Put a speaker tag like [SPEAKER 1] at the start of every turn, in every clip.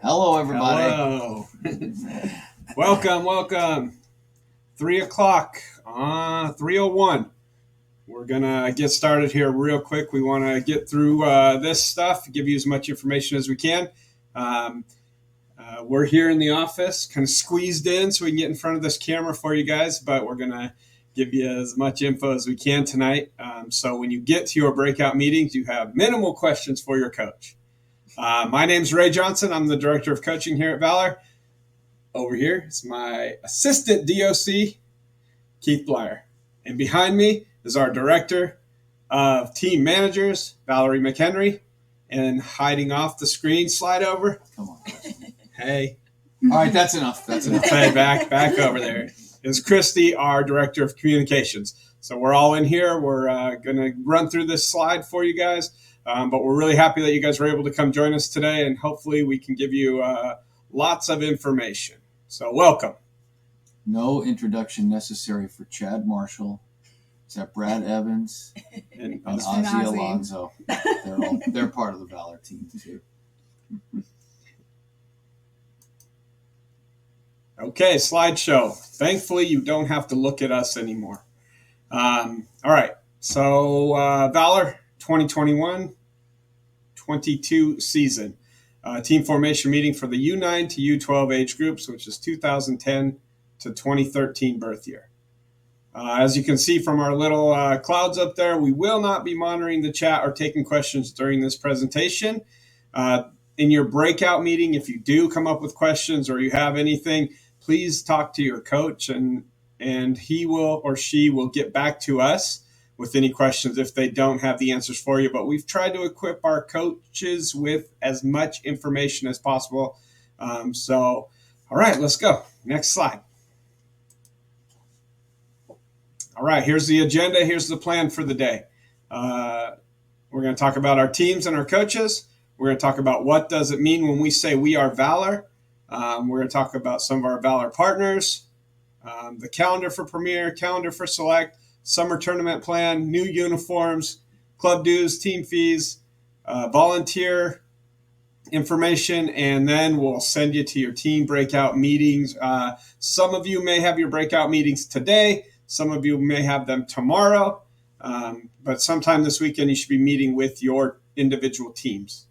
[SPEAKER 1] Hello, everybody.
[SPEAKER 2] Hello. Welcome. 3 o'clock, 3:01. We're going to get started here real quick. We want to get through this stuff, give you as much information as we can. Um, we're here in the office, kind of squeezed in so we can get in front of this camera for you guys, but we're going to give you as much info as we can tonight. So when you get to your breakout meetings, you have minimal questions for your coach. My name's Ray Johnson. I'm the Director of Coaching here at Valor. Over here is my assistant DOC, Keith Blyer. And behind me is our Director of Team Managers, Valerie McHenry. And hiding off the screen, slide over.
[SPEAKER 1] Come on.
[SPEAKER 2] Hey.
[SPEAKER 1] All right, that's enough.
[SPEAKER 2] Hey, back over there is Christy, our Director of Communications. So we're all in here. We're going to run through this slide for you guys. But we're really happy that you guys were able to come join us today, and hopefully we can give you lots of information. So welcome.
[SPEAKER 1] No introduction necessary for Chad Marshall, except Brad Evans and Ozzy Alonso. They're part of the Valor team too.
[SPEAKER 2] Okay, slideshow. Thankfully, you don't have to look at us anymore. All right, so Valor 2021-22 season. Team formation meeting for the U9 to U12 age groups, which is 2010 to 2013 birth year. As you can see from our little clouds up there, we will not be monitoring the chat or taking questions during this presentation. In your breakout meeting, if you do come up with questions or you have anything, please talk to your coach and he will or she will get back to us with any questions if they don't have the answers for you. But we've tried to equip our coaches with as much information as possible. All right, let's go. Next slide. All right, here's the agenda. Here's the plan for the day. We're going to talk about our teams and our coaches. We're going to talk about what does it mean when we say we are Valor. We're going to talk about some of our Valor partners, the calendar for Premier, calendar for Select, summer tournament plan, new uniforms, club dues, team fees, volunteer information, and then we'll send you to your team breakout meetings. Some of you may have your breakout meetings today. Some of you may have them tomorrow. But sometime this weekend, you should be meeting with your individual teams.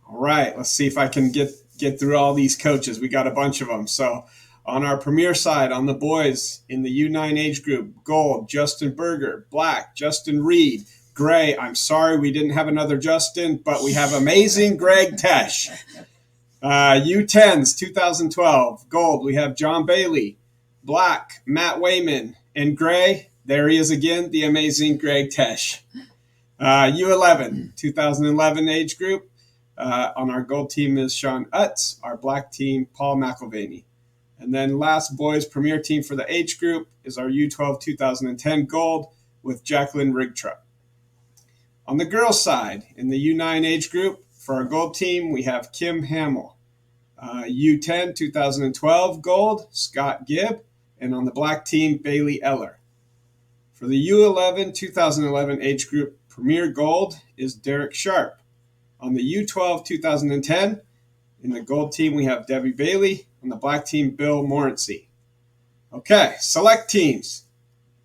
[SPEAKER 2] All right, let's see if I can get through all these coaches. We got a bunch of them. So on our Premier side, on the boys in the U9 age group, gold, Justin Berger, black, Justin Reed, gray. I'm sorry we didn't have another Justin, but we have amazing Greg Tesh. U10s 2012, gold, we have John Bailey, black, Matt Wayman, and gray, there he is again, the amazing Greg Tesh. U11, 2011 age group, on our gold team is Sean Utz, our black team, Paul McElvaney. And then last boys Premier team for the age group is our U12 2010 gold with Jacqueline Rigtrup. On the girls side, in the U9 age group, for our gold team, we have Kim Hamill. U10 2012 gold, Scott Gibb. And on the black team, Bailey Eller. For the U11 2011 age group, Premier gold is Derek Sharp. On the U12 2010, in the gold team, we have Debbie Bailey. On the black team, Bill Morency. Okay, select teams.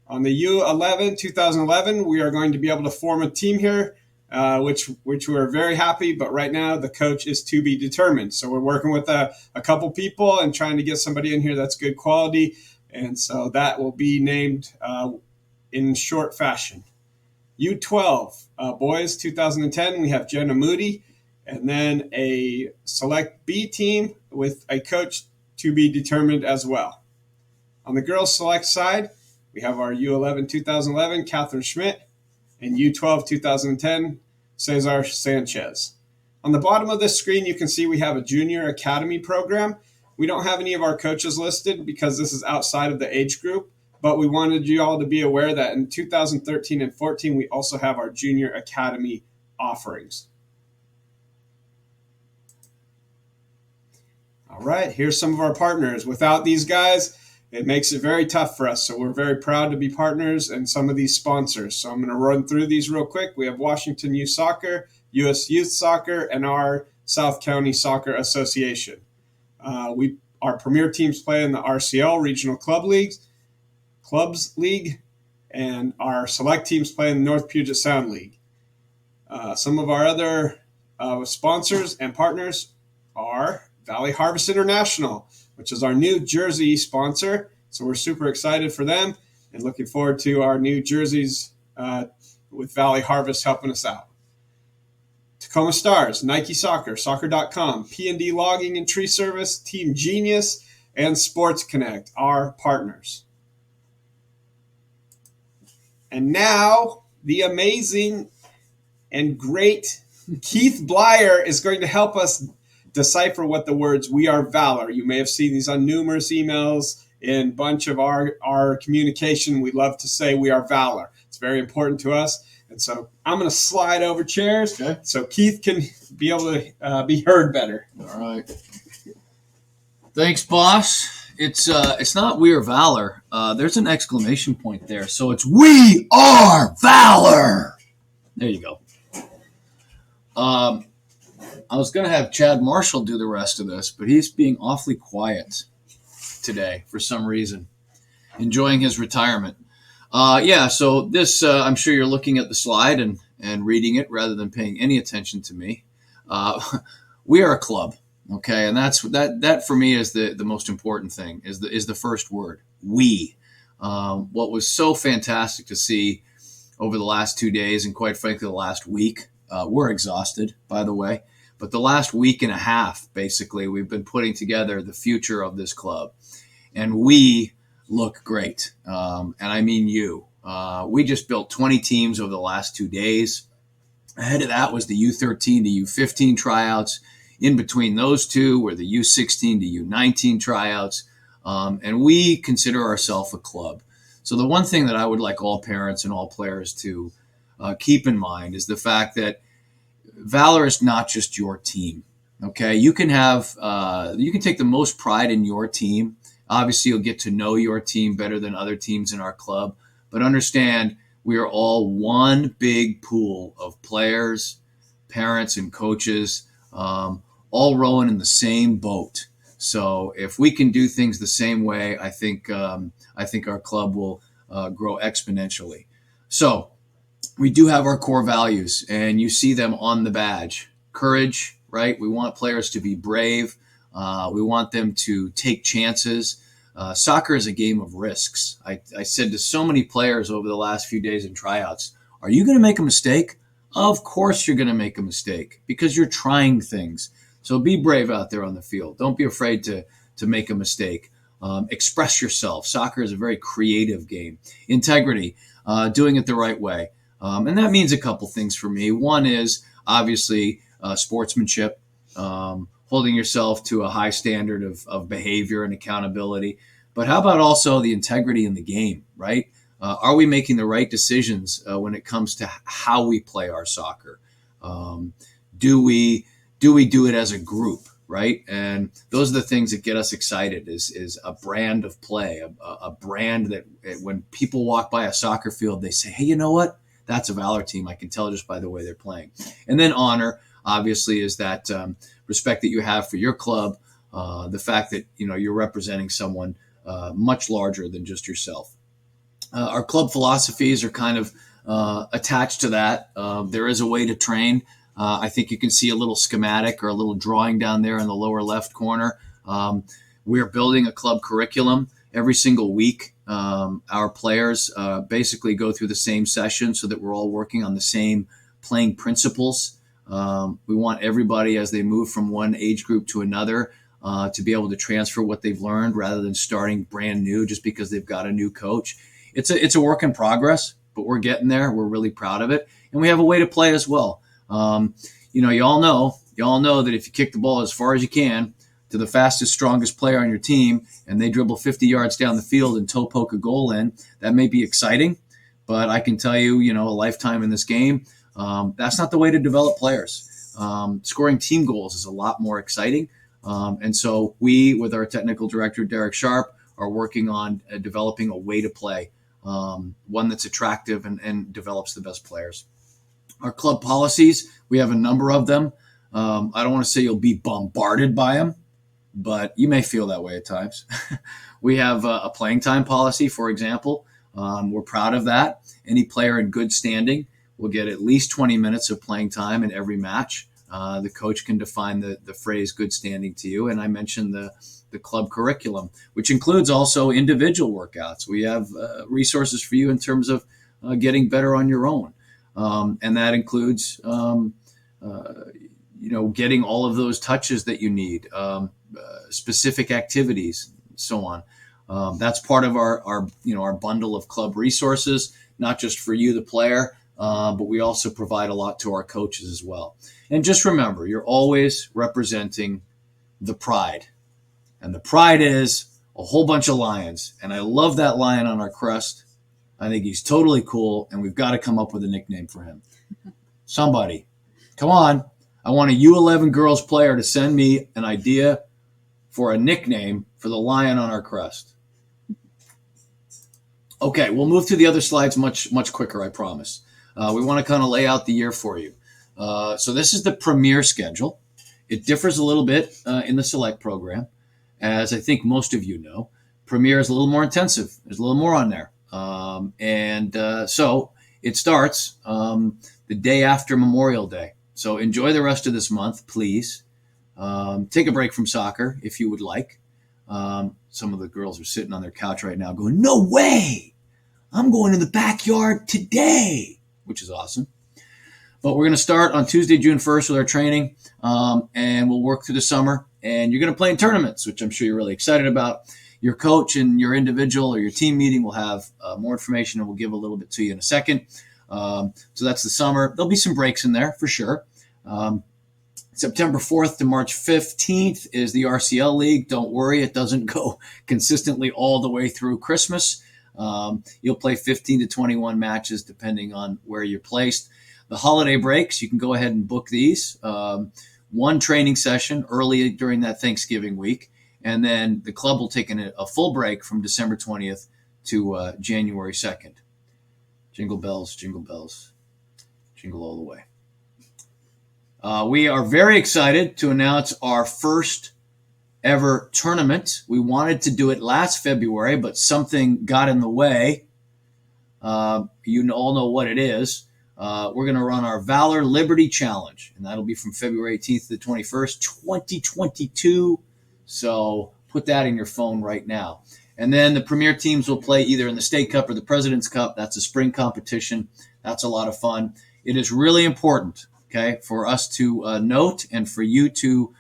[SPEAKER 2] On the U11 2011, we are going to be able to form a team here, which we're very happy, but right now the coach is to be determined. So we're working with a couple people and trying to get somebody in here that's good quality, and so that will be named in short fashion. U12, boys 2010, we have Jenna Moody, and then a select B team with a coach to be determined as well. On the girls select side, we have our U11 2011, Catherine Schmidt, and U12 2010, Cesar Sanchez. On the bottom of this screen, you can see we have a junior academy program. We don't have any of our coaches listed because this is outside of the age group, but we wanted you all to be aware that in 2013 and 14, we also have our junior academy offerings. All right, here's some of our partners. Without these guys, it makes it very tough for us. So we're very proud to be partners and some of these sponsors. So I'm going to run through these real quick. We have Washington Youth Soccer, U.S. Youth Soccer, and our South County Soccer Association. Our premier teams play in the RCL, Regional Clubs League, and our select teams play in the North Puget Sound League. Some of our other sponsors and partners are Valley Harvest International, which is our new jersey sponsor. So we're super excited for them and looking forward to our new jerseys with Valley Harvest helping us out. Tacoma Stars, Nike Soccer, Soccer.com, P&D Logging and Tree Service, Team Genius, and Sports Connect, our partners. And now, the amazing and great Keith Blyer is going to help us decipher what the words "We Are Valor." You may have seen these on numerous emails in a bunch of our communication. We love to say "We Are Valor." It's very important to us. And so I'm going to slide over chairs so Keith can be able to be heard better.
[SPEAKER 1] All right. Thanks, boss. It's not "We Are Valor." There's an exclamation point there. So it's "We Are Valor." There you go. I was going to have Chad Marshall do the rest of this, but he's being awfully quiet today for some reason, enjoying his retirement. So this, I'm sure you're looking at the slide and reading it rather than paying any attention to me. We are a club, okay? And that for me is the most important thing, is the first word, we. What was so fantastic to see over the last 2 days and quite frankly the last week, we're exhausted, by the way, but the last week and a half, basically, we've been putting together the future of this club. And we look great. And I mean you. We just built 20 teams over the last 2 days. Ahead of that was the U13 to U15 tryouts. In between those two were the U16 to U19 tryouts. And we consider ourselves a club. So the one thing that I would like all parents and all players to keep in mind is the fact that Valor is not just your team. Okay, you can take the most pride in your team. Obviously, you'll get to know your team better than other teams in our club. But understand, we are all one big pool of players, parents, and coaches, all rowing in the same boat. So if we can do things the same way, I think our club will grow exponentially. So we do have our core values, and you see them on the badge. Courage, right? We want players to be brave. We want them to take chances. Soccer is a game of risks. I said to so many players over the last few days in tryouts, are you going to make a mistake? Of course you're going to make a mistake because you're trying things. So be brave out there on the field. Don't be afraid to make a mistake. Express yourself. Soccer is a very creative game. Integrity, doing it the right way. And that means a couple things for me. One is obviously sportsmanship, holding yourself to a high standard of behavior and accountability. But how about also the integrity in the game, right? Are we making the right decisions when it comes to how we play our soccer? Do we do it as a group, right? And those are the things that get us excited is a brand of play, a brand that when people walk by a soccer field, they say, hey, you know what? That's a Valor team. I can tell just by the way they're playing. And then honor, obviously, is that respect that you have for your club, the fact that you're representing someone much larger than just yourself. Our club philosophies are kind of attached to that. There is a way to train. I think you can see a little schematic or a little drawing down there in the lower left corner. We're building a club curriculum every single week. Our players basically go through the same session so that we're all working on the same playing principles. We want everybody, as they move from one age group to another, to be able to transfer what they've learned rather than starting brand new just because they've got a new coach. It's a work in progress, but we're getting there. We're really proud of it. And we have a way to play as well. You all know that if you kick the ball as far as you can to the fastest, strongest player on your team, and they dribble 50 yards down the field and toe poke a goal in, that may be exciting, but I can tell you, a lifetime in this game, that's not the way to develop players. Scoring team goals is a lot more exciting. And so we, with our technical director, Derek Sharp, are working on developing a way to play, one that's attractive and develops the best players. Our club policies, we have a number of them. I don't want to say you'll be bombarded by them, but you may feel that way at times. We have a playing time policy, for example. We're proud of that. Any player in good standing will get at least 20 minutes of playing time in every match. The coach can define the phrase good standing to you. And I mentioned the club curriculum, which includes also individual workouts. We have resources for you in terms of getting better on your own. And that includes, getting all of those touches that you need, specific activities, so on. That's part of our bundle of club resources, not just for you, the player, but we also provide a lot to our coaches as well. And just remember, you're always representing the pride. And the pride is a whole bunch of lions. And I love that lion on our crest. I think he's totally cool, and we've got to come up with a nickname for him. Somebody, come on. I want a U11 girls player to send me an idea for a nickname for the lion on our crest. Okay, we'll move to the other slides much quicker, I promise. We want to kind of lay out the year for you. So this is the Premier schedule. It differs a little bit in the Select program. As I think most of you know, Premier is a little more intensive. There's a little more on there. So it starts the day after Memorial Day. So enjoy the rest of this month, please. Take a break from soccer if you would like. Some of the girls are sitting on their couch right now going, no way! I'm going in the backyard today, which is awesome. But we're going to start on Tuesday, June 1st with our training, and we'll work through the summer. And you're going to play in tournaments, which I'm sure you're really excited about. Your coach and your individual or your team meeting will have more information, and we'll give a little bit to you in a second. So that's the summer. There'll be some breaks in there for sure. September 4th to March 15th is the RCL League. Don't worry, it doesn't go consistently all the way through Christmas. You'll play 15 to 21 matches depending on where you're placed. The holiday breaks, you can go ahead and book these. One training session early during that Thanksgiving week, and then the club will take a full break from December 20th to January 2nd. Jingle bells, jingle all the way. We are very excited to announce our first ever tournament. We wanted to do it last February, but something got in the way. You all know what it is. We're going to run our Valor Liberty Challenge, and that'll be from February 18th to the 21st, 2022. So put that in your phone right now. And then the Premier teams will play either in the State Cup or the President's Cup. That's a spring competition. That's a lot of fun. It is really important, okay, for us to note and for you to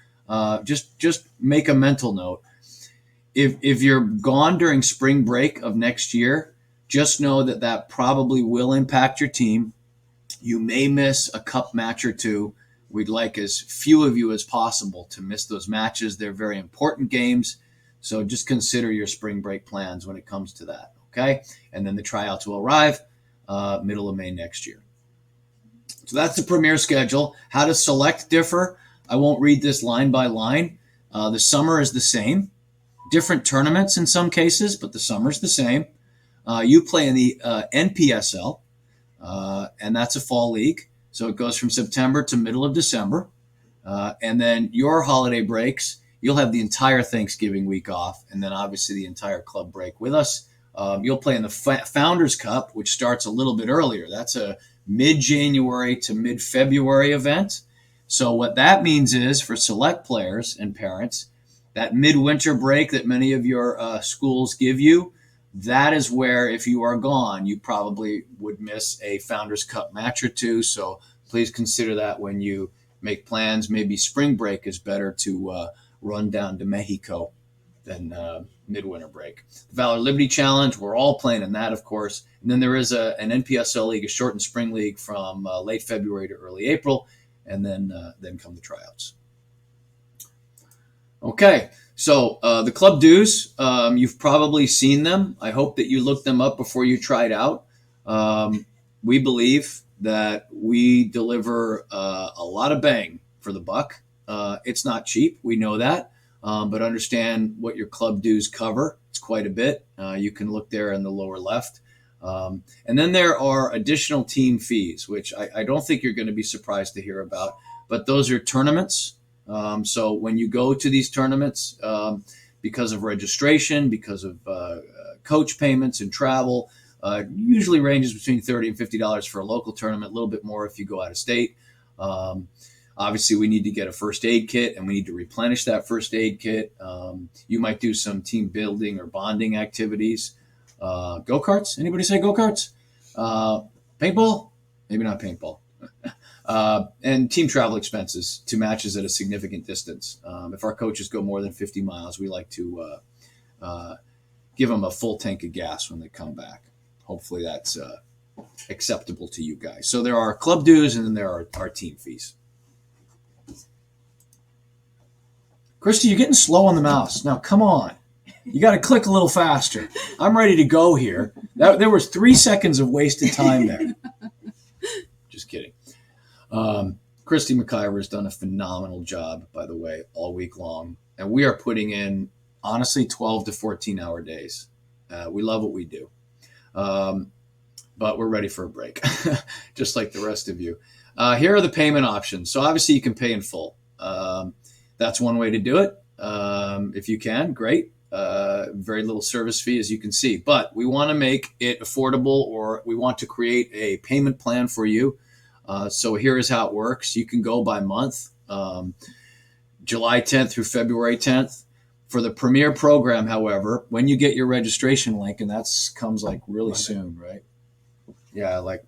[SPEAKER 1] just make a mental note. If you're gone during spring break of next year, just know that probably will impact your team. You may miss a cup match or two. We'd like as few of you as possible to miss those matches. They're very important games. So just consider your spring break plans when it comes to that, okay? And then the tryouts will arrive middle of May next year. So that's the Premier schedule. How does Select differ? I won't read this line by line. The summer is the same. Different tournaments in some cases, but the summer's the same. You play in the NPSL, and that's a fall league. So it goes from September to middle of December. And then your holiday breaks, you'll have the entire Thanksgiving week off, and then obviously the entire club break with us. You'll play in the Founders Cup, which starts a little bit earlier. That's a mid-January to mid-February event. So what that means is for select players and parents, that midwinter break that many of your schools give you, that is where if you are gone, you probably would miss a Founders Cup match or two. So please consider that when you make plans. Maybe spring break is better to run down to Mexico than midwinter break. The Valor Liberty Challenge, we're all playing in that, of course. And then there is an NPSL league, a shortened spring league from late February to early April, and then come the tryouts. Okay, so the club dues, you've probably seen them. I hope that you looked them up before you tried out. We believe that we deliver a lot of bang for the buck. It's not cheap, we know that, but understand what your club dues cover. It's quite a bit. You can look there in the lower left. And then there are additional team fees, which I don't think you're going to be surprised to hear about. But those are tournaments. So when you go to these tournaments, because of registration, because of coach payments and travel, usually ranges between $30 and $50 for a local tournament, a little bit more if you go out of state. Obviously, we need to get a first aid kit, and we need to replenish that first aid kit. You might do some team building or bonding activities. Go-karts? Anybody say go-karts? Paintball? Maybe not paintball. And team travel expenses to matches at a significant distance. If our coaches go more than 50 miles, we like to give them a full tank of gas when they come back. Hopefully that's acceptable to you guys. So there are club dues, and then there are our team fees. Christy, you're getting slow on the mouse. Now, come on. You got to click a little faster. I'm ready to go here. There was 3 seconds of wasted time there. Just kidding. Christy McIver has done a phenomenal job, by the way, all week long. And we are putting in, honestly, 12 to 14-hour days. We love what we do. But we're ready for a break, just like the rest of you. Here are the payment options. So obviously you can pay in full. That's one way to do it. If you can, great. Very little service fee, as you can see. But we want to make it affordable, or we want to create a payment plan for you. So here is how it works. You can go by month, July 10th through February 10th. For the Premier program, however, when you get your registration link, and that comes like really soon, right? Yeah, like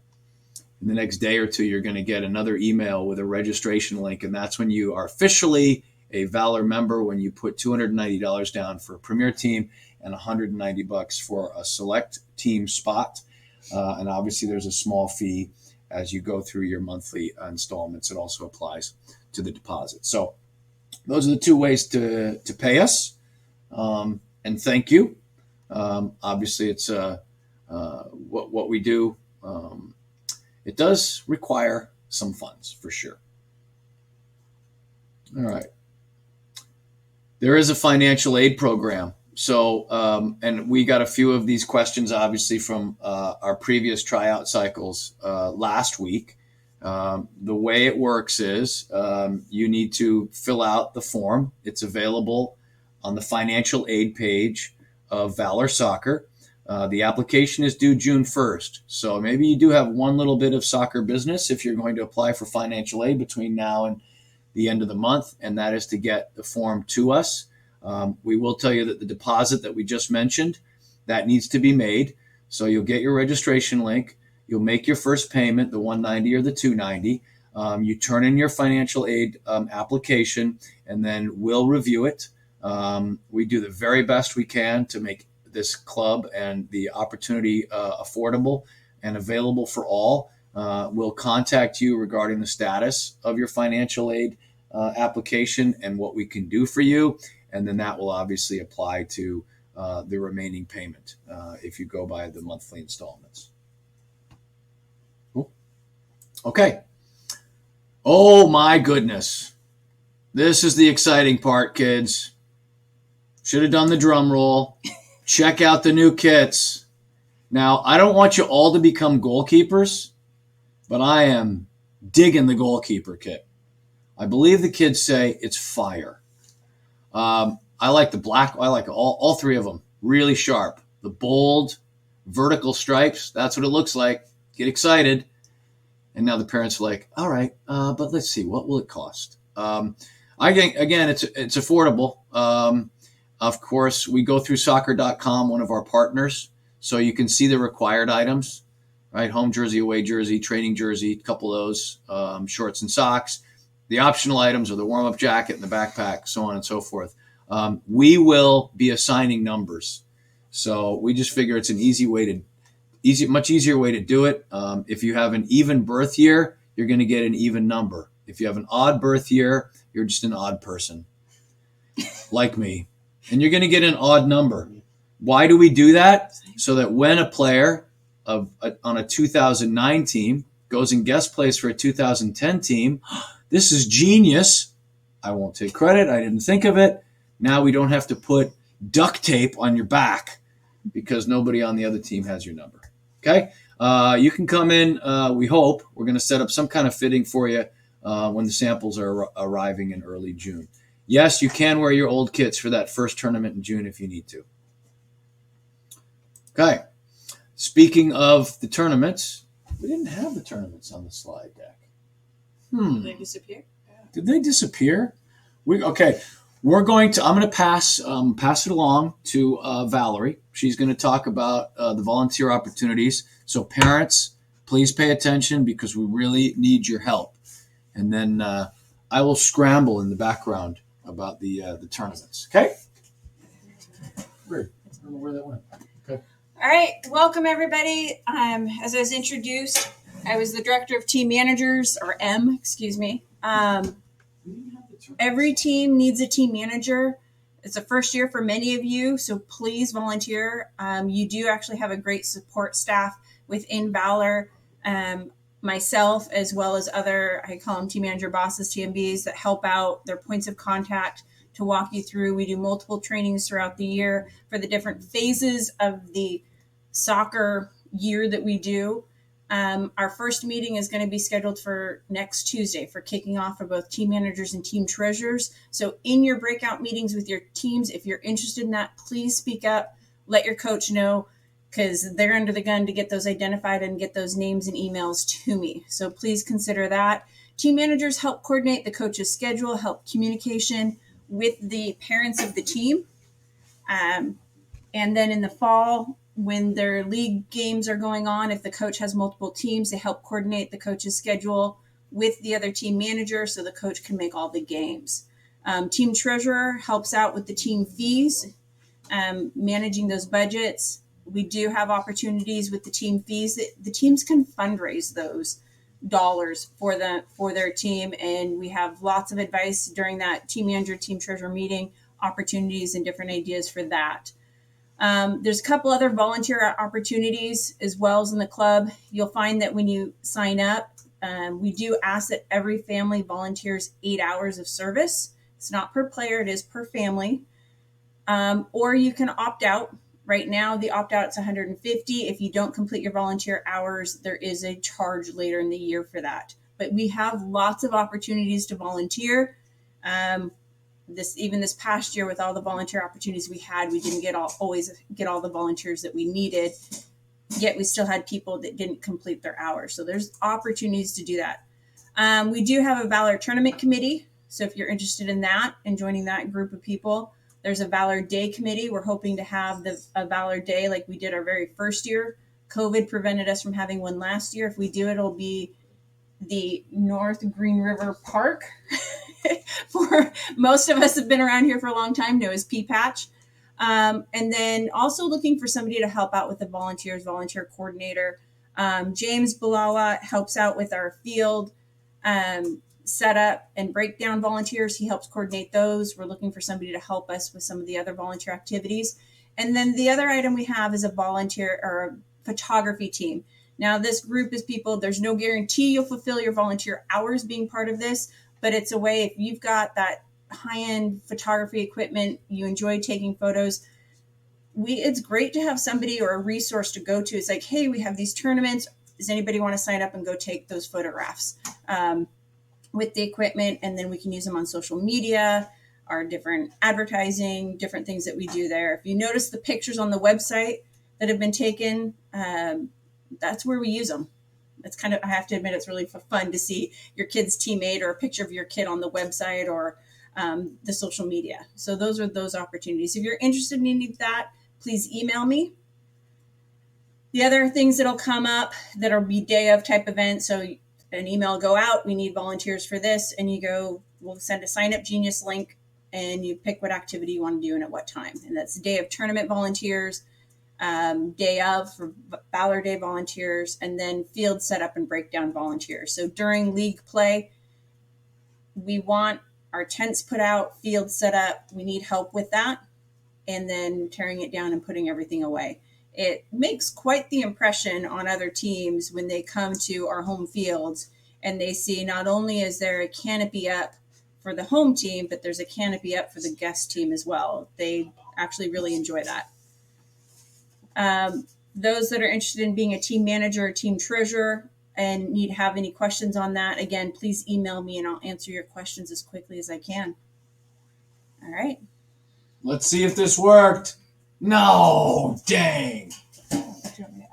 [SPEAKER 1] in the next day or two, you're going to get another email with a registration link, and that's when you are officially a Valor member, when you put $290 down for a Premier team and $190 for a select team spot. And obviously there's a small fee as you go through your monthly installments. It also applies to the deposit. So those are the two ways to pay us. And thank you. Obviously it's what we do. It does require some funds for sure. All right. There is a financial aid program. So, and we got a few of these questions, obviously, from our previous tryout cycles last week. The way it works is you need to fill out the form. It's available on the financial aid page of Valor Soccer. The application is due June 1st. So maybe you do have one little bit of soccer business if you're going to apply for financial aid between now and the end of the month, and that is to get the form to us. We will tell you that the deposit that we just mentioned, that needs to be made. So you'll get your registration link. You'll make your first payment, the $190 or the $290. You turn in your financial aid application, and then we'll review it. We do the very best we can to make this club and the opportunity affordable and available for all. We'll contact you regarding the status of your financial aid application and what we can do for you. And then that will obviously apply to the remaining payment if you go by the monthly installments. Cool. Okay. Oh my goodness. This is the exciting part, kids. Should have done the drum roll. Check out the new kits. Now, I don't want you all to become goalkeepers, but I am digging the goalkeeper kit. I believe the kids say it's fire. I like the black. I like all three of them. Really sharp. The bold vertical stripes. That's what it looks like. Get excited. And now the parents are like, all right, but let's see. What will it cost? I think, again, it's affordable. Of course, we go through soccer.com, one of our partners, so you can see the required items, right? Home jersey, away jersey, training jersey, a couple of those, shorts and socks. The optional items are the warm-up jacket and the backpack, so on and so forth. We will be assigning numbers. So we just figure it's an much easier way to do it. If you have an even birth year, you're going to get an even number. If you have an odd birth year, you're just an odd person, like me. And you're going to get an odd number. Why do we do that? So that when a player on a 2009 team goes and guest plays for a 2010 team, this is genius. I won't take credit. I didn't think of it. Now we don't have to put duct tape on your back because nobody on the other team has your number. Okay. You can come in. We hope we're going to set up some kind of fitting for you when the samples are arriving in early June. Yes, you can wear your old kits for that first tournament in June if you need to. Okay. Speaking of the tournaments, we didn't have the tournaments on the slide deck.
[SPEAKER 3] Did they disappear?
[SPEAKER 1] Did they disappear? Okay. I'm going to pass it along to Valerie. She's going to talk about the volunteer opportunities. So parents, please pay attention because we really need your help. And then I will scramble in the background about the tournaments. Okay. Weird. I don't know where that went. Okay.
[SPEAKER 3] All right. Welcome, everybody. As I was introduced, I was the director of team managers, or M, excuse me. Every team needs a team manager. It's the first year for many of you, so please volunteer. You do actually have a great support staff within Valor, myself, as well as other, I call them team manager bosses, TMBs, that help out, their points of contact to walk you through. We do multiple trainings throughout the year for the different phases of the soccer year that we do. Our first meeting is going to be scheduled for next Tuesday for kicking off for both team managers and team treasurers. So in your breakout meetings with your teams, if you're interested in that, please speak up, let your coach know, because they're under the gun to get those identified and get those names and emails to me. So please consider that. Team managers help coordinate the coach's schedule, help communication with the parents of the team. And then in the fall, when their league games are going on, if the coach has multiple teams, they help coordinate the coach's schedule with the other team manager so the coach can make all the games. Team treasurer helps out with the team fees, managing those budgets. We do have opportunities with the team fees that the teams can fundraise those dollars for their team, and we have lots of advice during that team manager, team treasurer meeting, opportunities and different ideas for that. There's a couple other volunteer opportunities as well as in the club. You'll find that when you sign up, we do ask that every family volunteers 8 hours of service. It's not per player, it is per family. Or you can opt out. Right now, the opt-out is $150. If you don't complete your volunteer hours, there is a charge later in the year for that. But we have lots of opportunities to volunteer. This past year, with all the volunteer opportunities we had, we didn't always get all the volunteers that we needed. Yet we still had people that didn't complete their hours. So there's opportunities to do that. We do have a Valor tournament committee. So if you're interested in that and joining that group of people, there's a Valor Day committee. We're hoping to have a Valor Day like we did our very first year. COVID prevented us from having one last year. If we do it, it'll be the North Green River Park. For most of us have been around here for a long time, know as P-Patch. And then also looking for somebody to help out with the volunteer coordinator. James Balawa helps out with our field setup and breakdown volunteers. He helps coordinate those. We're looking for somebody to help us with some of the other volunteer activities. And then the other item we have is a volunteer or a photography team. Now, this group is people, there's no guarantee you'll fulfill your volunteer hours being part of this, but it's a way, if you've got that high-end photography equipment, you enjoy taking photos, it's great to have somebody or a resource to go to. It's like, hey, we have these tournaments. Does anybody want to sign up and go take those photographs with the equipment? And then we can use them on social media, our different advertising, different things that we do there. If you notice the pictures on the website that have been taken, that's where we use them. It's kind of, I have to admit, it's really fun to see your kid's teammate or a picture of your kid on the website or the social media. So those are those opportunities. If you're interested in any of that, please email me. The other things that'll come up that'll be day of type events. So an email will go out, we need volunteers for this, and you go, we'll send a sign up genius link and you pick what activity you want to do and at what time. And that's the day of tournament volunteers, day of for Valor Day volunteers, and then field setup and breakdown volunteers. So during league play, we want our tents put out, field set up. We need help with that. And then tearing it down and putting everything away. It makes quite the impression on other teams when they come to our home fields and they see not only is there a canopy up for the home team, but there's a canopy up for the guest team as well. They actually really enjoy that. Those that are interested in being a team manager or team treasurer and have any questions on that, again, please email me and I'll answer your questions as quickly as I can. All right.
[SPEAKER 1] Let's see if this worked. No, dang.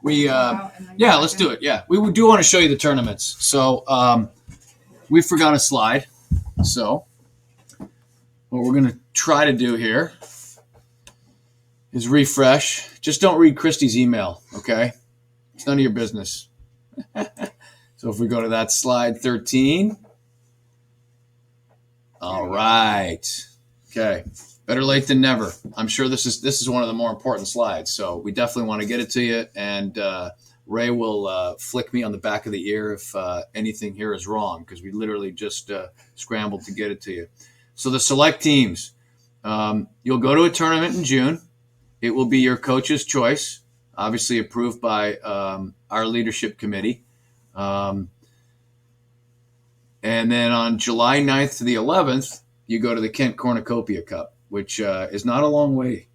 [SPEAKER 1] Let's do it. Yeah, we do want to show you the tournaments. So we forgot a slide. So what we're going to try to do here is refresh. Just don't read Christy's email, okay? It's none of your business. So if we go to that slide 13. All right. Okay. Better late than never. I'm sure this is one of the more important slides, so we definitely want to get it to you. And Ray will flick me on the back of the ear if anything here is wrong, because we literally just scrambled to get it to you. So the select teams. You'll go to a tournament in June. It will be your coach's choice, obviously approved by our leadership committee. And then on July 9th to the 11th, you go to the Kent Cornucopia Cup, which is not a long way,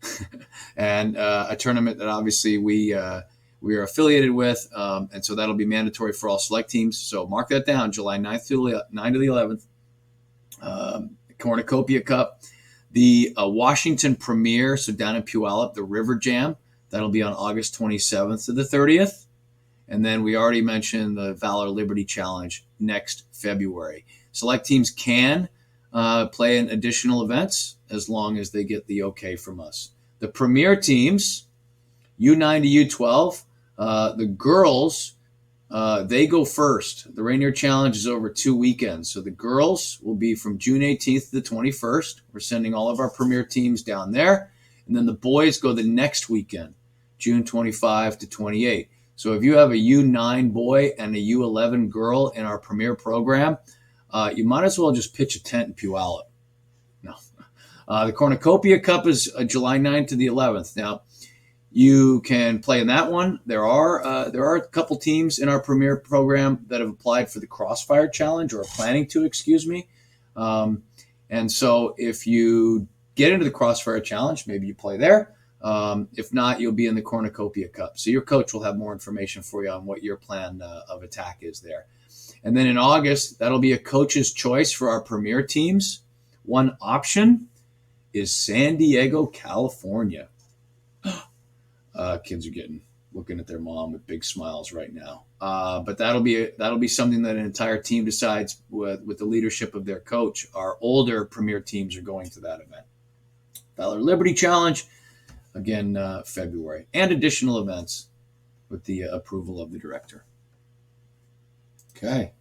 [SPEAKER 1] and a tournament that obviously we are affiliated with, and so that'll be mandatory for all select teams. So mark that down, July 9th to the 11th, Cornucopia Cup. The Washington Premier, so down in Puyallup, the River Jam, that'll be on August 27th to the 30th. And then we already mentioned the Valor Liberty Challenge next February. Select teams can play in additional events as long as they get the okay from us. The premier teams, U9-U12, the girls, they go first. The Rainier Challenge is over 2 weekends. So the girls will be from June 18th to the 21st. We're sending all of our premier teams down there. And then the boys go the next weekend, June 25 to 28. So if you have a U9 boy and a U11 girl in our premier program, you might as well just pitch a tent in Puyallup. No. The Cornucopia Cup is July 9th to the 11th. Now, you can play in that one. There are a couple teams in our premier program that have applied for the Crossfire Challenge, or are planning to, excuse me. And so if you get into the Crossfire Challenge, maybe you play there. If not, you'll be in the Cornucopia Cup. So your coach will have more information for you on what your plan of attack is there. And then in August, that'll be a coach's choice for our premier teams. One option is San Diego, California. Kids are looking at their mom with big smiles right now. But that'll be something that an entire team decides with the leadership of their coach. Our older premier teams are going to that event. Valor Liberty Challenge, again, February, and additional events with the approval of the director. Okay.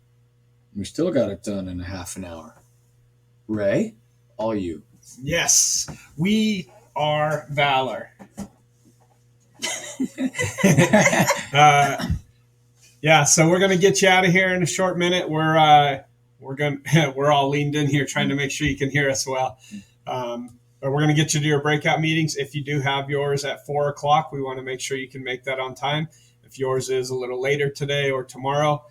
[SPEAKER 1] We still got it done in a half an hour. Ray, all you.
[SPEAKER 2] Yes, we are Valor. So we're gonna get you out of here in a short minute. We're all leaned in here trying to make sure you can hear us well. But we're gonna get you to your breakout meetings. If you do have yours at 4:00, we want to make sure you can make that on time. If yours is a little later today or tomorrow,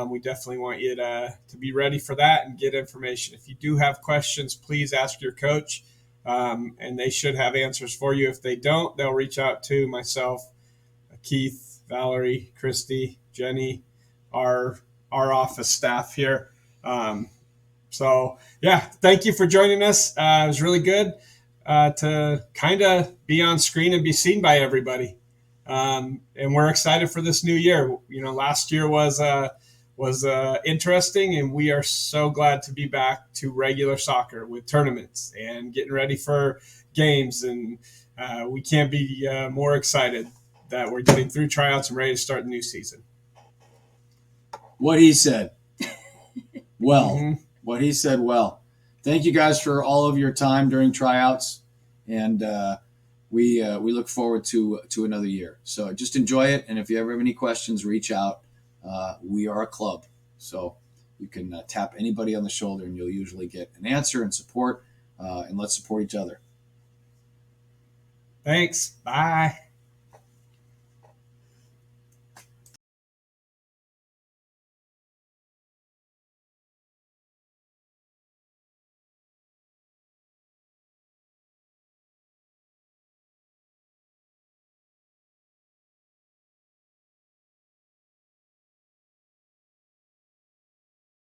[SPEAKER 2] we definitely want you to be ready for that and get information. If you do have questions, please ask your coach, and they should have answers for you. If they don't, they'll reach out to myself, Keith, Valerie, Christy, Jenny, our office staff here. Thank you for joining us. It was really good to kind of be on screen and be seen by everybody. And we're excited for this new year. Last year was interesting, and we are so glad to be back to regular soccer with tournaments and getting ready for games. And we can't be more excited that we're getting through tryouts and ready to start the new season.
[SPEAKER 1] What he said. Well, what he said. Well, thank you guys for all of your time during tryouts, and we look forward to another year. So just enjoy it, and if you ever have any questions, reach out. We are a club, so you can tap anybody on the shoulder, and you'll usually get an answer and support. And let's support each other.
[SPEAKER 2] Thanks. Bye.